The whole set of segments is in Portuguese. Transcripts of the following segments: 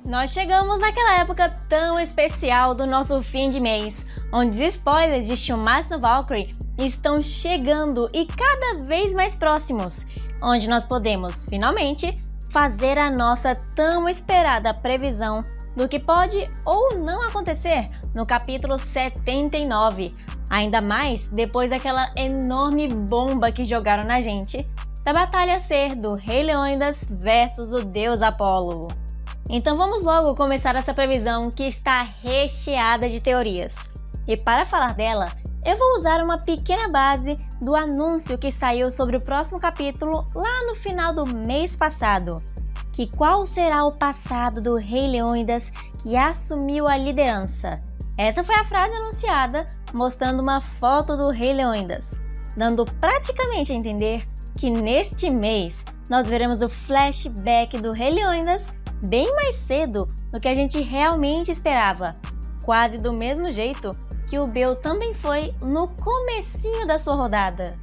Nós chegamos naquela época tão especial do nosso fim de mês, onde os spoilers de Schumacher no Valkyrie estão chegando e cada vez mais próximos, onde nós podemos, finalmente, fazer a nossa tão esperada previsão do que pode ou não acontecer no capítulo 79, ainda mais depois daquela enorme bomba que jogaram na gente, da batalha ser do Rei Leônidas versus o deus Apolo. Então vamos logo começar essa previsão que está recheada de teorias. E para falar dela, eu vou usar uma pequena base do anúncio que saiu sobre o próximo capítulo lá no final do mês passado. Que qual será o passado do Rei Leônidas que assumiu a liderança? Essa foi a frase anunciada, mostrando uma foto do Rei Leônidas, dando praticamente a entender que neste mês nós veremos o flashback do Rei Leônidas bem mais cedo do que a gente realmente esperava, quase do mesmo jeito que o Bel também foi no comecinho da sua rodada.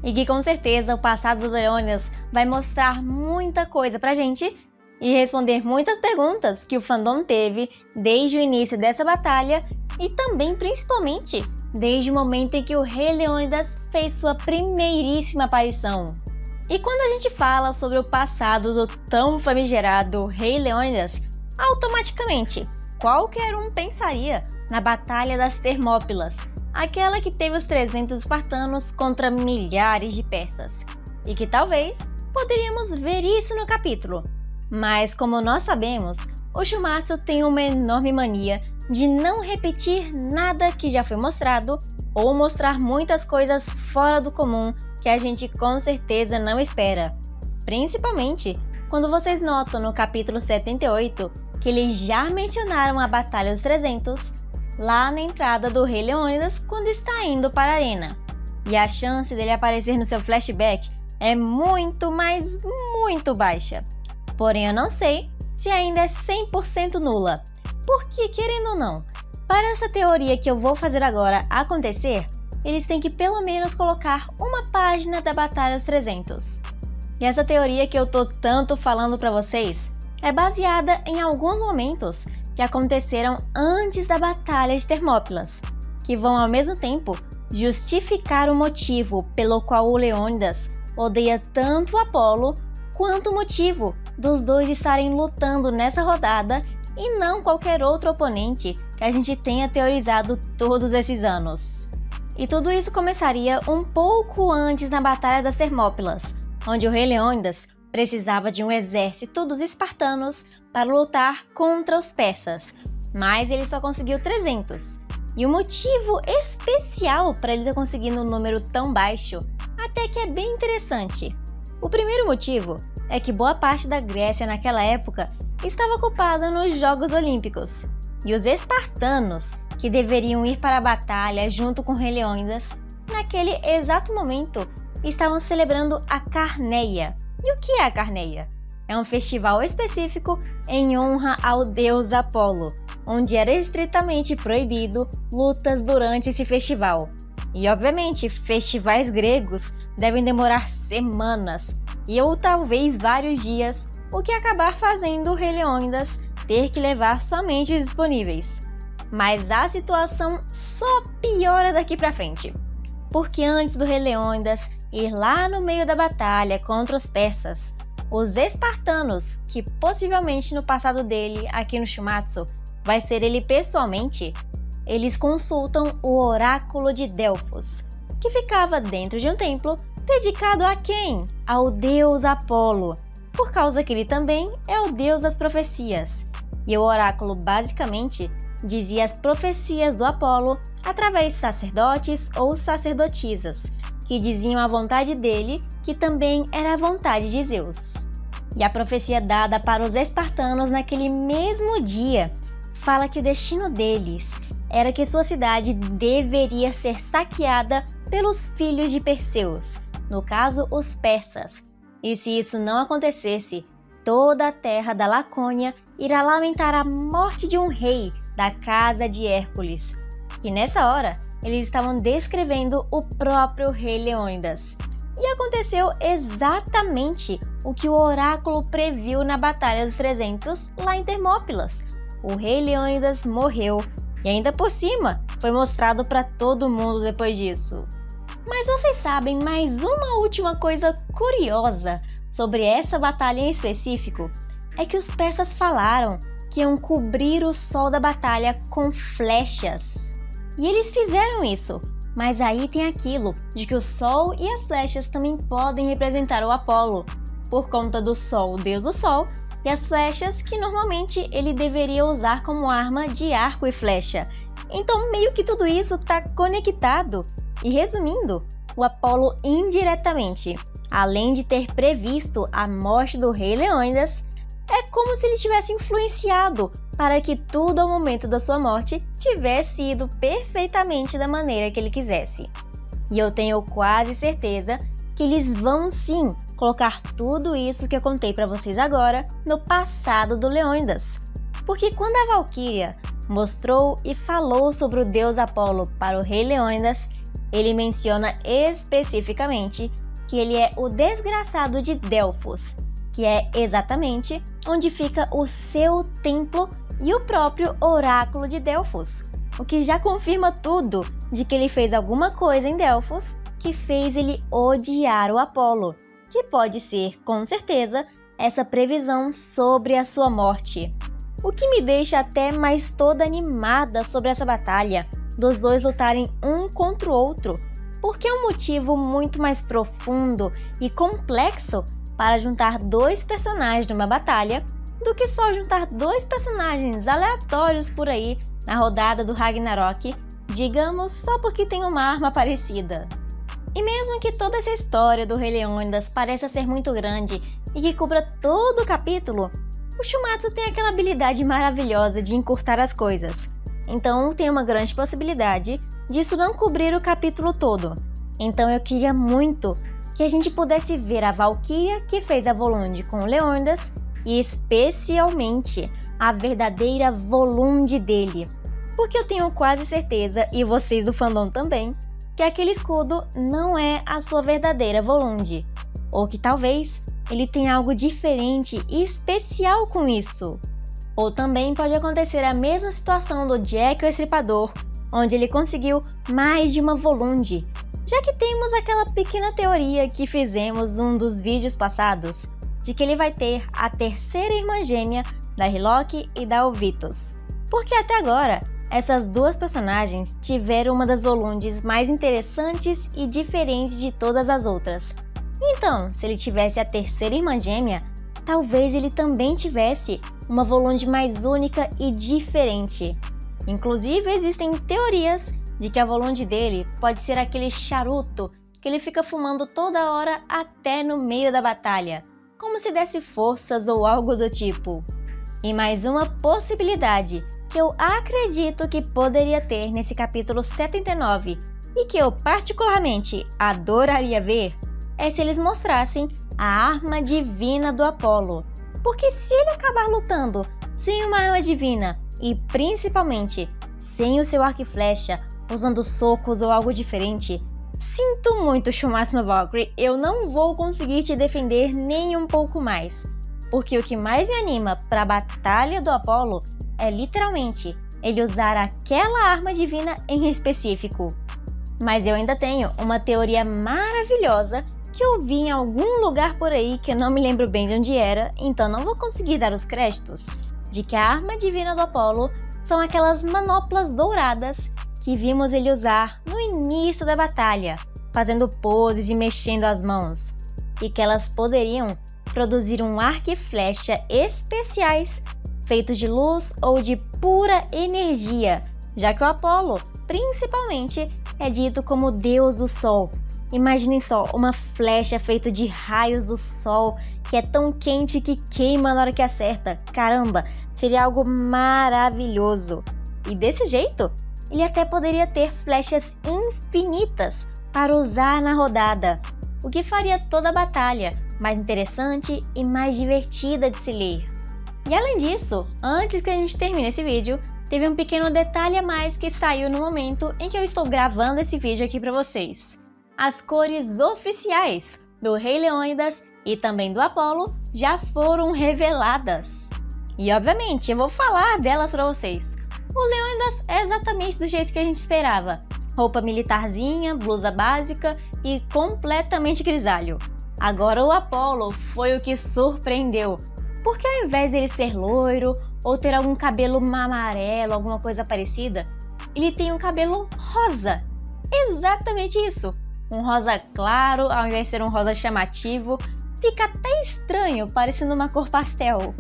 E que com certeza o passado do Leônidas vai mostrar muita coisa pra gente e responder muitas perguntas que o fandom teve desde o início dessa batalha e também principalmente desde o momento em que o Rei Leônidas fez sua primeiríssima aparição. E quando a gente fala sobre o passado do tão famigerado Rei Leônidas, automaticamente qualquer um pensaria na Batalha das Termópilas, aquela que teve os 300 espartanos contra milhares de persas, e que talvez poderíamos ver isso no capítulo. Mas como nós sabemos, o Schumacher tem uma enorme mania de não repetir nada que já foi mostrado ou mostrar muitas coisas fora do comum que a gente com certeza não espera. Principalmente quando vocês notam no capítulo 78 que eles já mencionaram a Batalha dos 300 lá na entrada do Rei Leônidas quando está indo para a arena. E a chance dele aparecer no seu flashback é muito, mas muito baixa. Porém eu não sei se ainda é 100% nula. Porque, querendo ou não, para essa teoria que eu vou fazer agora acontecer, eles têm que pelo menos colocar uma página da Batalha dos 300. E essa teoria que eu tô tanto falando para vocês é baseada em alguns momentos que aconteceram antes da Batalha de Termópilas, que vão ao mesmo tempo justificar o motivo pelo qual o Leônidas odeia tanto o Apolo, quanto o motivo dos dois estarem lutando nessa rodada e não qualquer outro oponente que a gente tenha teorizado todos esses anos. E tudo isso começaria um pouco antes na Batalha das Termópilas, onde o Rei Leônidas precisava de um exército dos espartanos para lutar contra os persas, mas ele só conseguiu 300. E o motivo especial para ele ter conseguido um número tão baixo até que é bem interessante. O primeiro motivo é que boa parte da Grécia naquela época estava ocupada nos Jogos Olímpicos, e os espartanos, que deveriam ir para a batalha junto com o Rei Leônidas, naquele exato momento estavam celebrando a Carneia. E o que é a Carneia? É um festival específico em honra ao deus Apolo, onde era estritamente proibido lutas durante esse festival. E obviamente, festivais gregos devem demorar semanas, e ou talvez vários dias, o que acabar fazendo o Rei Leônidas ter que levar somente os disponíveis. Mas a situação só piora daqui pra frente, porque antes do Rei Leônidas ir lá no meio da batalha contra os persas, os espartanos, que possivelmente no passado dele aqui no Shumatsu vai ser ele pessoalmente, eles consultam o Oráculo de Delfos, que ficava dentro de um templo dedicado a quem? Ao deus Apolo, por causa que ele também é o deus das profecias. E o oráculo basicamente dizia as profecias do Apolo através de sacerdotes ou sacerdotisas, que diziam a vontade dele, que também era a vontade de Zeus. E a profecia dada para os espartanos naquele mesmo dia fala que o destino deles era que sua cidade deveria ser saqueada pelos filhos de Perseus, no caso os persas. E se isso não acontecesse, toda a terra da Lacônia irá lamentar a morte de um rei da casa de Hércules. E nessa hora, eles estavam descrevendo o próprio Rei Leônidas. E aconteceu exatamente o que o oráculo previu na Batalha dos 300 lá em Termópilas. O rei Leônidas morreu e ainda por cima foi mostrado para todo mundo depois disso. Mas vocês sabem mais uma última coisa curiosa sobre essa batalha em específico? É que os persas falaram que iam cobrir o sol da batalha com flechas. E eles fizeram isso, mas aí tem aquilo de que o sol e as flechas também podem representar o Apolo, por conta do sol, o deus do sol, e as flechas que normalmente ele deveria usar como arma de arco e flecha. Então meio que tudo isso está conectado. E resumindo, o Apolo indiretamente, além de ter previsto a morte do rei Leônidas, é como se ele tivesse influenciado para que tudo ao momento da sua morte tivesse ido perfeitamente da maneira que ele quisesse. E eu tenho quase certeza que eles vão sim colocar tudo isso que eu contei para vocês agora no passado do Leônidas. Porque quando a Valquíria mostrou e falou sobre o deus Apolo para o rei Leônidas, ele menciona especificamente que ele é o desgraçado de Delfos, que é exatamente onde fica o seu templo e o próprio oráculo de Delfos, o que já confirma tudo de que ele fez alguma coisa em Delfos que fez ele odiar o Apolo, que pode ser, com certeza, essa previsão sobre a sua morte. O que me deixa até mais toda animada sobre essa batalha, dos dois lutarem um contra o outro, porque é um motivo muito mais profundo e complexo para juntar dois personagens numa batalha do que só juntar dois personagens aleatórios por aí na rodada do Ragnarok, digamos só porque tem uma arma parecida. E mesmo que toda essa história do Rei Leônidas pareça ser muito grande e que cubra todo o capítulo, o Shumatsu tem aquela habilidade maravilhosa de encurtar as coisas. Então tem uma grande possibilidade disso não cobrir o capítulo todo. Então eu queria muito que a gente pudesse ver a Valquíria que fez a Volund com o Leônidas e especialmente a verdadeira Volund dele. Porque eu tenho quase certeza, e vocês do fandom também, que aquele escudo não é a sua verdadeira Volund. Ou que talvez ele tenha algo diferente e especial com isso. Ou também pode acontecer a mesma situação do Jack o Estripador, onde ele conseguiu mais de uma Volund, já que temos aquela pequena teoria que fizemos num dos vídeos passados, de que ele vai ter a terceira irmã gêmea da Hiloki e da Ovitos. Porque até agora, essas duas personagens tiveram uma das Volundes mais interessantes e diferentes de todas as outras. Então, se ele tivesse a terceira irmã gêmea, talvez ele também tivesse uma Volund mais única e diferente. Inclusive, existem teorias de que a Volund dele pode ser aquele charuto que ele fica fumando toda hora até no meio da batalha, como se desse forças ou algo do tipo. E mais uma possibilidade que eu acredito que poderia ter nesse capítulo 79 e que eu particularmente adoraria ver, é se eles mostrassem a arma divina do Apolo. Porque se ele acabar lutando sem uma arma divina e principalmente sem o seu arco e flecha, usando socos ou algo diferente, sinto muito, Shumatsu no Valkyrie, eu não vou conseguir te defender nem um pouco mais. Porque o que mais me anima para a batalha do Apolo é literalmente ele usar aquela arma divina em específico. Mas eu ainda tenho uma teoria maravilhosa que eu vi em algum lugar por aí que eu não me lembro bem de onde era, então não vou conseguir dar os créditos, de que a arma divina do Apolo são aquelas manoplas douradas que vimos ele usar no início da batalha, fazendo poses e mexendo as mãos, e que elas poderiam produzir um arco e flecha especiais feitos de luz ou de pura energia, já que o Apolo, principalmente, é dito como o deus do sol. Imaginem só, uma flecha feita de raios do sol, que é tão quente que queima na hora que acerta. Caramba, seria algo maravilhoso. E desse jeito, ele até poderia ter flechas infinitas para usar na rodada, o que faria toda a batalha mais interessante e mais divertida de se ler. E além disso, antes que a gente termine esse vídeo, teve um pequeno detalhe a mais que saiu no momento em que eu estou gravando esse vídeo aqui para vocês. As cores oficiais do Rei Leônidas e também do Apollo já foram reveladas. E obviamente eu vou falar delas para vocês. O Leônidas é exatamente do jeito que a gente esperava. Roupa militarzinha, blusa básica e completamente grisalho. Agora o Apollo foi o que surpreendeu, porque ao invés dele ser loiro ou ter algum cabelo amarelo, alguma coisa parecida, ele tem um cabelo rosa. Exatamente isso! Um rosa claro, ao invés de ser um rosa chamativo, fica até estranho, parecendo uma cor pastel.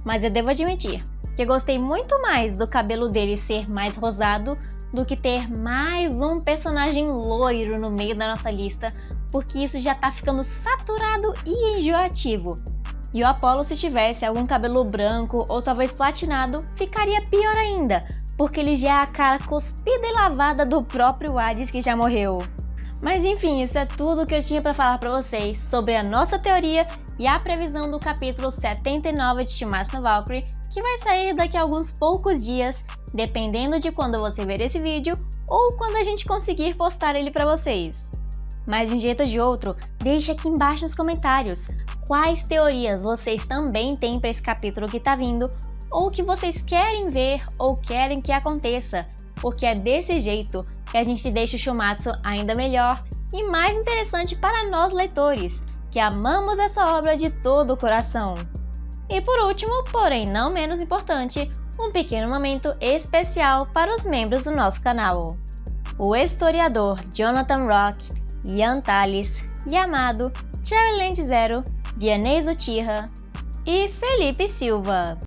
Mas eu devo admitir que eu gostei muito mais do cabelo dele ser mais rosado do que ter mais um personagem loiro no meio da nossa lista, porque isso já tá ficando saturado e enjoativo. E o Apollo, se tivesse algum cabelo branco ou talvez platinado, ficaria pior ainda, porque ele já é a cara cuspida e lavada do próprio Hades que já morreu. Mas enfim, isso é tudo que eu tinha para falar para vocês sobre a nossa teoria e a previsão do capítulo 79 de Shiumatsu no Valkyrie, que vai sair daqui a alguns poucos dias, dependendo de quando você ver esse vídeo ou quando a gente conseguir postar ele para vocês. Mas de um jeito ou de outro, deixe aqui embaixo nos comentários quais teorias vocês também têm para esse capítulo que tá vindo, ou que vocês querem ver ou querem que aconteça, porque é desse jeito que a gente deixa o Shiumatsu ainda melhor e mais interessante para nós leitores, que amamos essa obra de todo o coração. E por último, porém não menos importante, um pequeno momento especial para os membros do nosso canal. O historiador Jonathan Rock, Ian Thales, Yamado, Cherryland Zero, Vianney Uchiha e Felipe Silva.